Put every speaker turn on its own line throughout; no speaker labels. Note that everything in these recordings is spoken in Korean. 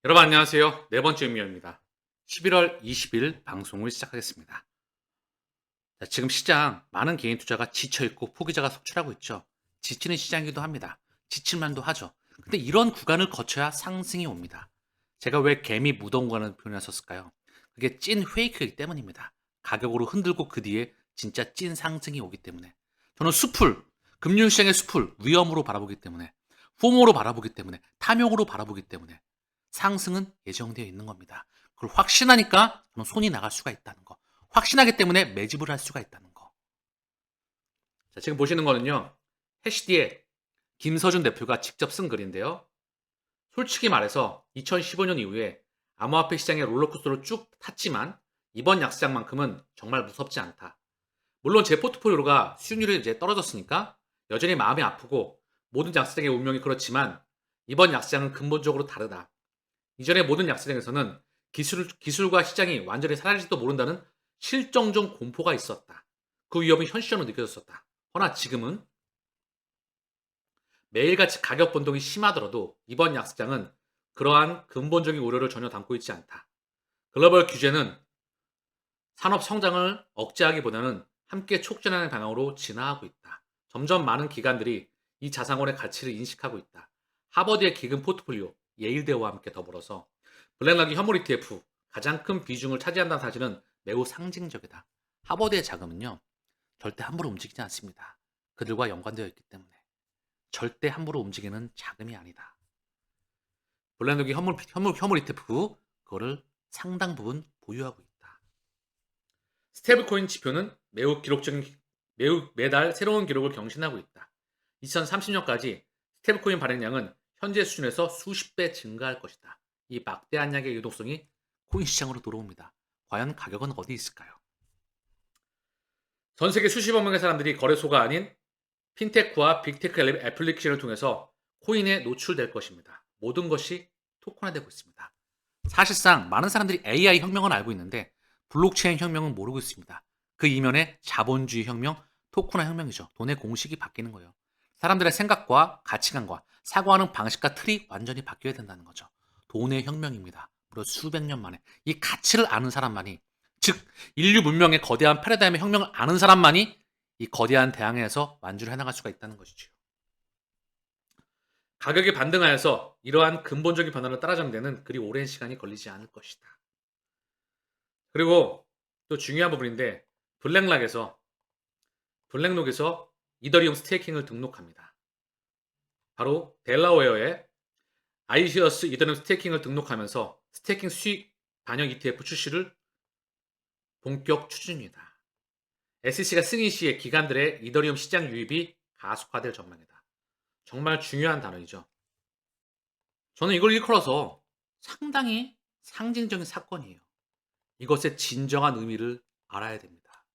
여러분 안녕하세요. 네 번째 의미입니다. 11월 20일 방송을 시작하겠습니다. 자, 지금 시장 많은 개인 투자가 지쳐 있고 포기자가 속출하고 있죠. 지치는 시장이기도 합니다. 지칠 만도 하죠. 근데 이런 구간을 거쳐야 상승이 옵니다. 제가 왜 개미 무덤 구간을 표현을 썼을까요? 그게 찐 페이크이기 때문입니다. 가격으로 흔들고 그 뒤에 진짜 찐 상승이 오기 때문에. 저는 숲을, 금융시장의 숲을 위험으로 바라보기 때문에, 포모로 바라보기 때문에, 탐욕으로 바라보기 때문에 상승은 예정되어 있는 겁니다. 그걸 확신하니까 저는 손이 나갈 수가 있다는 거. 확신하기 때문에 매집을 할 수가 있다는 거. 자, 지금 보시는 거는요. 해시디에 김서준 대표가 직접 쓴 글인데요. 솔직히 말해서 2015년 이후에 암호화폐 시장의 롤러코스터를 쭉 탔지만 이번 약세장만큼은 정말 무섭지 않다. 물론 제 포트폴리오가 수익률이 이제 떨어졌으니까 여전히 마음이 아프고 모든 약세장의 운명이 그렇지만 이번 약세장은 근본적으로 다르다. 이전의 모든 약세장에서는 기술과 시장이 완전히 사라질지도 모른다는 실정적 공포가 있었다. 그 위협이 현실적으로 느껴졌었다. 허나 지금은 매일같이 가격 변동이 심하더라도 이번 약세장은 그러한 근본적인 우려를 전혀 담고 있지 않다. 글로벌 규제는 산업 성장을 억제하기보다는 함께 촉진하는 방향으로 진화하고 있다. 점점 많은 기관들이 이 자산권의 가치를 인식하고 있다. 하버드의 기금 포트폴리오, 예일대와 함께 더불어서 블랙락이 현물 ETF 가장 큰 비중을 차지한다는 사실은 매우 상징적이다. 하버드의 자금은요, 절대 함부로 움직이지 않습니다. 그들과 연관되어 있기 때문에. 절대 함부로 움직이는 자금이 아니다. 블랙락이 현물 ETF, 그거를 상당 부분 보유하고 있다. 스테이블코인 지표는 매우 매달 새로운 기록을 경신하고 있다. 2030년까지 스테이블코인 발행량은 현재 수준에서 수십 배 증가할 것이다. 이 막대한 양의 유동성이 코인 시장으로 들어옵니다. 과연 가격은 어디 있을까요? 전 세계 수십억 명의 사람들이 거래소가 아닌 핀테크와 빅테크 애플리케이션을 통해서 코인에 노출될 것입니다. 모든 것이 토큰화되고 있습니다. 사실상 많은 사람들이 AI 혁명은 알고 있는데 블록체인 혁명은 모르고 있습니다. 그 이면에 자본주의 혁명, 토큰화 혁명이죠. 돈의 공식이 바뀌는 거예요. 사람들의 생각과 가치관과 사고하는 방식과 틀이 완전히 바뀌어야 된다는 거죠. 돈의 혁명입니다. 무려 수백 년 만에. 이 가치를 아는 사람만이, 즉 인류 문명의 거대한 패러다임의 혁명을 아는 사람만이 이 거대한 대항해에서 완주를 해나갈 수가 있다는 것이죠. 가격이 반등하여서 이러한 근본적인 변화를 따라잡는 데는 그리 오랜 시간이 걸리지 않을 것이다. 그리고 또 중요한 부분인데 블랙록에서 이더리움 스테이킹을 등록합니다. 바로 델라웨어에 아이시어스 이더리움 스테이킹을 등록하면서 스테이킹 수익 반영 ETF 출시를 본격 추진입니다. SEC가 승인 시에 기관들의 이더리움 시장 유입이 가속화될 전망이다. 정말 중요한 단어이죠. 저는 이걸 일컬어서 상당히 상징적인 사건이에요. 이것의 진정한 의미를 알아야 됩니다.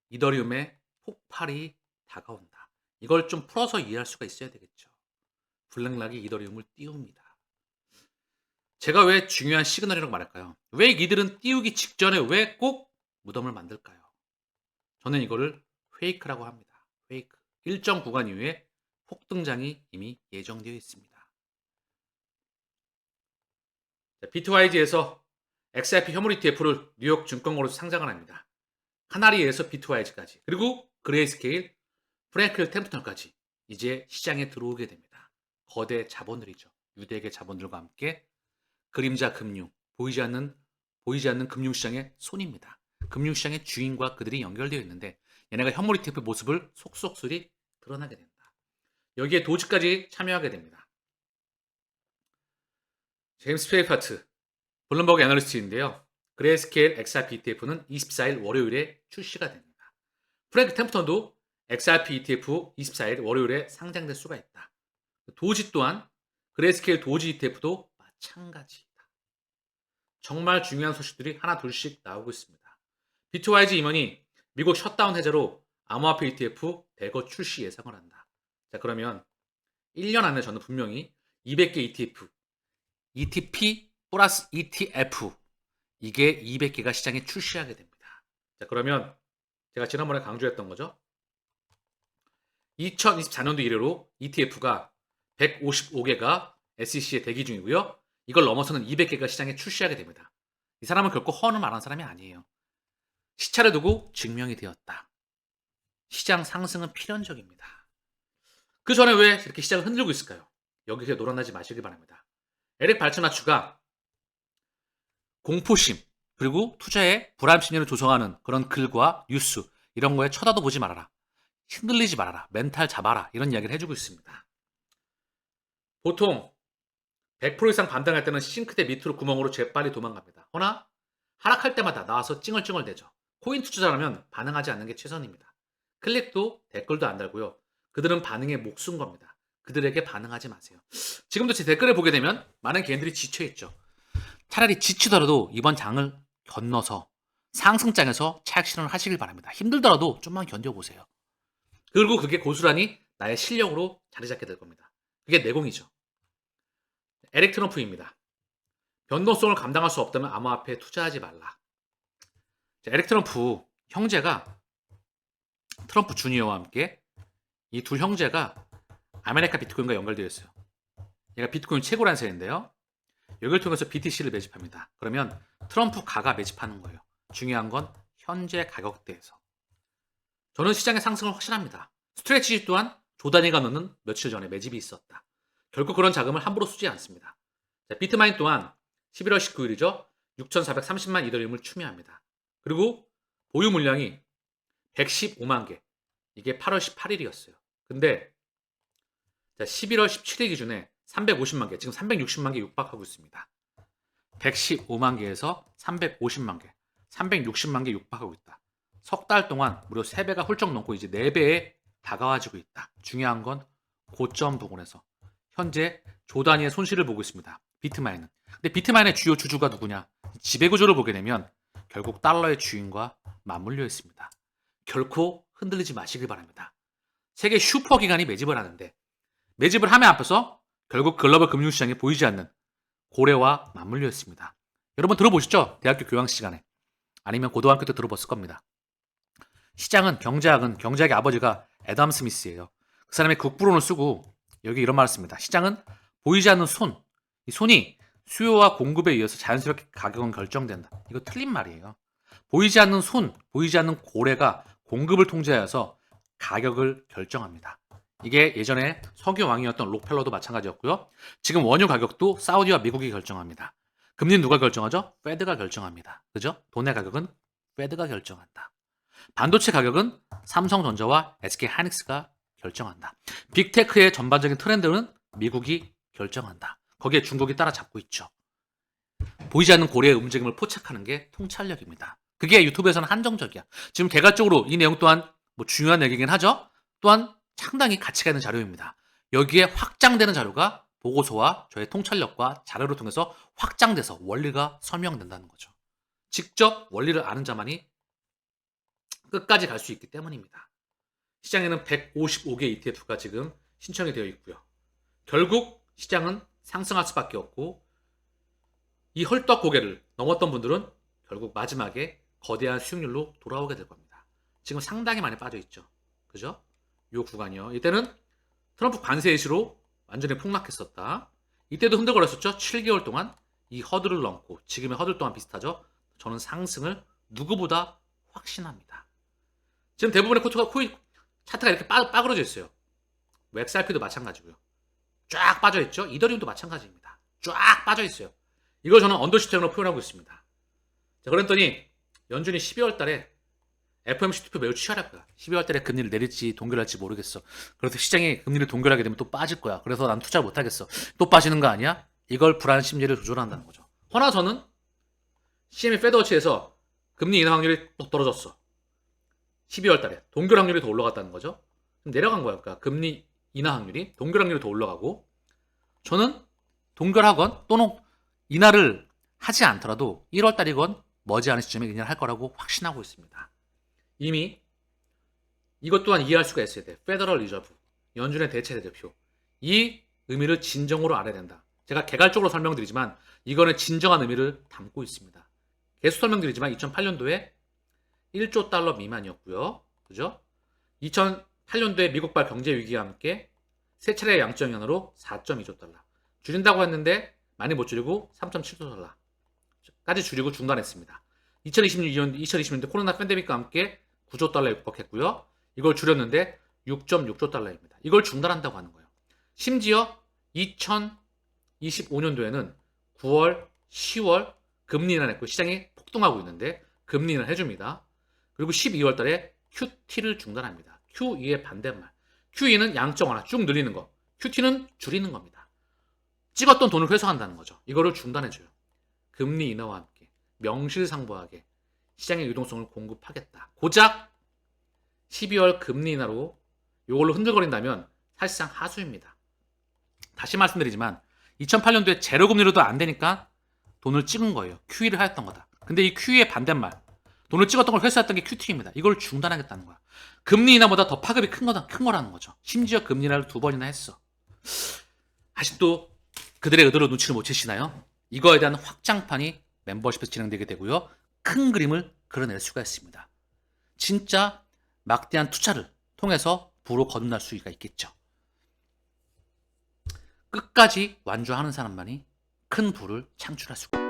이더리움의 폭발이 다가온다. 이걸 좀 풀어서 이해할 수가 있어야 되겠죠. 블랙락이 이더리움을 띄웁니다. 제가 왜 중요한 시그널이라고 말할까요? 왜 이들은 띄우기 직전에 왜 꼭 무덤을 만들까요? 저는 이거를 페이크라고 합니다. 페이크. 일정 구간 이후에 폭등장이 이미 예정되어 있습니다. 비트와이즈에서 XRP 현물 ETF를 뉴욕 증권거래소 상장을 합니다. 카나리에서 비트와이즈까지 그리고 그레이스케일, 프랭클 템프턴까지 이제 시장에 들어오게 됩니다. 거대 자본들이죠. 유대계 자본들과 함께 그림자 금융, 보이지 않는 금융시장의 손입니다. 금융시장의 주인과 그들이 연결되어 있는데 얘네가 현물 ETF 모습을 속속들이 드러나게 된다. 여기에 도지까지 참여하게 됩니다. 제임스 페이파트, 블룸버그 애널리스트인데요. 그레이스케일 XRP ETF는 24일 월요일에 출시가 됩니다. 프랭크 템프턴도 XRP ETF 24일 월요일에 상장될 수가 있다. 도지 또한 그레이스케일 도지 ETF도 마찬가지이다. 정말 중요한 소식들이 하나 둘씩 나오고 있습니다. 비트와이즈 임원이 미국 셧다운 해제로 암호화폐 ETF 대거 출시 예상을 한다. 자, 그러면 1년 안에 저는 분명히 200개 ETF, ETP 플러스 ETF 이게 200개가 시장에 출시하게 됩니다. 자, 그러면 제가 지난번에 강조했던 거죠. 2024년도 이래로 ETF가 155개가 SEC에 대기 중이고요. 이걸 넘어서는 200개가 시장에 출시하게 됩니다. 이 사람은 결코 허언을 말한 사람이 아니에요. 시차를 두고 증명이 되었다. 시장 상승은 필연적입니다. 그 전에 왜 이렇게 시장을 흔들고 있을까요? 여기서 놀아나지 마시길 바랍니다. 에릭 발츠나츠가 공포심 그리고 투자의 불안 심리를 조성하는 그런 글과 뉴스 이런 거에 쳐다도 보지 말아라. 흔들리지 말아라. 멘탈 잡아라. 이런 이야기를 해주고 있습니다. 보통 100% 이상 반등할 때는 싱크대 밑으로 구멍으로 재빨리 도망갑니다. 허나 하락할 때마다 나와서 찡얼찡얼대죠. 코인 투자자라면 반응하지 않는 게 최선입니다. 클릭도 댓글도 안 달고요. 그들은 반응에 목숨 겁니다. 그들에게 반응하지 마세요. 지금도 제 댓글을 보게 되면 많은 개인들이 지쳐있죠. 차라리 지치더라도 이번 장을 건너서 상승장에서 차익 실현을 하시길 바랍니다. 힘들더라도 좀만 견뎌보세요. 그리고 그게 고스란히 나의 실력으로 자리 잡게 될 겁니다. 그게 내공이죠. 에릭 트럼프입니다. 변동성을 감당할 수 없다면 암호화폐에 투자하지 말라. 에릭 트럼프 형제가 트럼프 주니어와 함께 이 두 형제가 아메리카 비트코인과 연결되어 있어요. 얘가 비트코인 최고라는 세인데요. 여기를 통해서 BTC를 매집합니다. 그러면 트럼프 가가 매집하는 거예요. 중요한 건 현재 가격대에서. 저는 시장의 상승을 확신합니다. 스트레치지 또한 조단위가 넣는 며칠 전에 매집이 있었다. 결국 그런 자금을 함부로 쓰지 않습니다. 자, 비트마인 또한 11월 19일이죠. 6,430만 이더리움을 추미합니다. 그리고 보유 물량이 115만 개. 이게 8월 18일이었어요. 근데 11월 17일 기준에 350만 개, 지금 360만 개 육박하고 있습니다. 115만 개에서 350만 개, 360만 개 육박하고 있다. 석 달 동안 무려 3배가 훌쩍 넘고 이제 4배에 다가와지고 있다. 중요한 건 고점 부근에서 현재 조단위의 손실을 보고 있습니다. 비트마인은. 근데 비트마인의 주요 주주가 누구냐? 지배구조를 보게 되면 결국 달러의 주인과 맞물려 있습니다. 결코 흔들리지 마시길 바랍니다. 세계 슈퍼기관이 매집을 하는데 매집을 함에 앞서서 결국 글로벌 금융시장에 보이지 않는 고래와 맞물려 있습니다. 여러분 들어보셨죠? 대학교 교양 시간에. 아니면 고등학교 때 들어봤을 겁니다. 시장은 경제학의 아버지가 애덤 스미스예요. 그 사람의 국부론을 쓰고 여기 이런 말을 씁니다. 시장은 보이지 않는 손, 이 손이 수요와 공급에 의해서 자연스럽게 가격은 결정된다. 이거 틀린 말이에요. 보이지 않는 손, 보이지 않는 고래가 공급을 통제하여서 가격을 결정합니다. 이게 예전에 석유 왕이었던 록펠러도 마찬가지였고요. 지금 원유 가격도 사우디와 미국이 결정합니다. 금리는 누가 결정하죠? 페드가 결정합니다. 그죠? 돈의 가격은 페드가 결정한다. 반도체 가격은 삼성전자와 SK하이닉스가 결정한다. 빅테크의 전반적인 트렌드는 미국이 결정한다. 거기에 중국이 따라잡고 있죠. 보이지 않는 고래의 움직임을 포착하는 게 통찰력입니다. 그게 유튜브에서는 한정적이야. 지금 개괄적으로 이 내용 또한 뭐 중요한 얘기긴 하죠. 또한 상당히 가치가 있는 자료입니다. 여기에 확장되는 자료가 보고서와 저의 통찰력과 자료를 통해서 확장돼서 원리가 설명된다는 거죠. 직접 원리를 아는 자만이 끝까지 갈 수 있기 때문입니다. 시장에는 155개 ETF가 지금 신청이 되어 있고요. 결국 시장은 상승할 수밖에 없고 이 헐떡 고개를 넘었던 분들은 결국 마지막에 거대한 수익률로 돌아오게 될 겁니다. 지금 상당히 많이 빠져 있죠. 그죠? 요 구간이요. 이때는 트럼프 관세 이슈로 완전히 폭락했었다. 이때도 흔들거렸었죠. 7개월 동안 이 허들을 넘고 지금의 허들 또한 비슷하죠. 저는 상승을 누구보다 확신합니다. 지금 대부분의 코인 차트가 이렇게 빠그러져 있어요. XRP도 마찬가지고요. 쫙 빠져 있죠. 이더리움도 마찬가지입니다. 쫙 빠져 있어요. 이걸 저는 언더슈팅으로 표현하고 있습니다. 자, 그랬더니 연준이 12월 달에 FOMC 투표 매우 치열할 거야. 12월 달에 금리를 내릴지 동결할지 모르겠어. 그래서 시장이 금리를 동결하게 되면 또 빠질 거야. 그래서 난 투자 못 하겠어. 또 빠지는 거 아니야? 이걸 불안 심리를 조절한다는 거죠. 허나 저는 CME 페드워치에서 금리 인하 확률이 또 떨어졌어. 12월 달에 동결 확률이 더 올라갔다는 거죠. 내려간 거야. 그러니까 금리 인하 확률이 동결 확률이 더 올라가고 저는 동결하건 또는 인하를 하지 않더라도 1월 달이건 머지않은 시점에 인하를 할 거라고 확신하고 있습니다. 이미 이것 또한 이해할 수가 있어야 돼. 페더럴 리저브, 연준의 대체 대표. 이 의미를 진정으로 알아야 된다. 제가 개괄적으로 설명드리지만 이거는 진정한 의미를 담고 있습니다. 계속 설명드리지만 2008년도에 1조 달러 미만이었고요. 그죠? 2008년도에 미국발 경제 위기와 함께 세 차례의 양적 영향으로 4.2조 달러. 줄인다고 했는데 많이 못 줄이고 3.7조 달러까지 줄이고 중단했습니다. 2020년대 코로나 팬데믹과 함께 9조 달러에 육박했고요. 이걸 줄였는데 6.6조 달러입니다. 이걸 중단한다고 하는 거예요. 심지어 2025년도에는 9월, 10월 금리 인하했고 시장이 폭등하고 있는데 금리 인하를 해줍니다. 그리고 12월 달에 QT를 중단합니다. QE의 반대말. QE는 양적 완화 쭉 늘리는 거. QT는 줄이는 겁니다. 찍었던 돈을 회수한다는 거죠. 이거를 중단해줘요. 금리 인하와 함께 명실상부하게 시장의 유동성을 공급하겠다. 고작 12월 금리 인하로 이걸로 흔들거린다면 사실상 하수입니다. 다시 말씀드리지만 2008년도에 제로금리로도 안 되니까 돈을 찍은 거예요. QE를 하였던 거다. 근데 이 QE의 반대말, 돈을 찍었던 걸 회수했던 게 QT입니다. 이걸 중단하겠다는 거야. 금리 인하보다 더 파급이 큰 거라는 거죠. 심지어 금리 인하를 2번이나 했어. 아직도 그들의 의도로 눈치를 못 채시나요? 이거에 대한 확장판이 멤버십에서 진행되게 되고요. 큰 그림을 그려낼 수가 있습니다. 진짜 막대한 투자를 통해서 부로 거듭날 수가 있겠죠. 끝까지 완주하는 사람만이 큰 부를 창출할 수가 있습니다.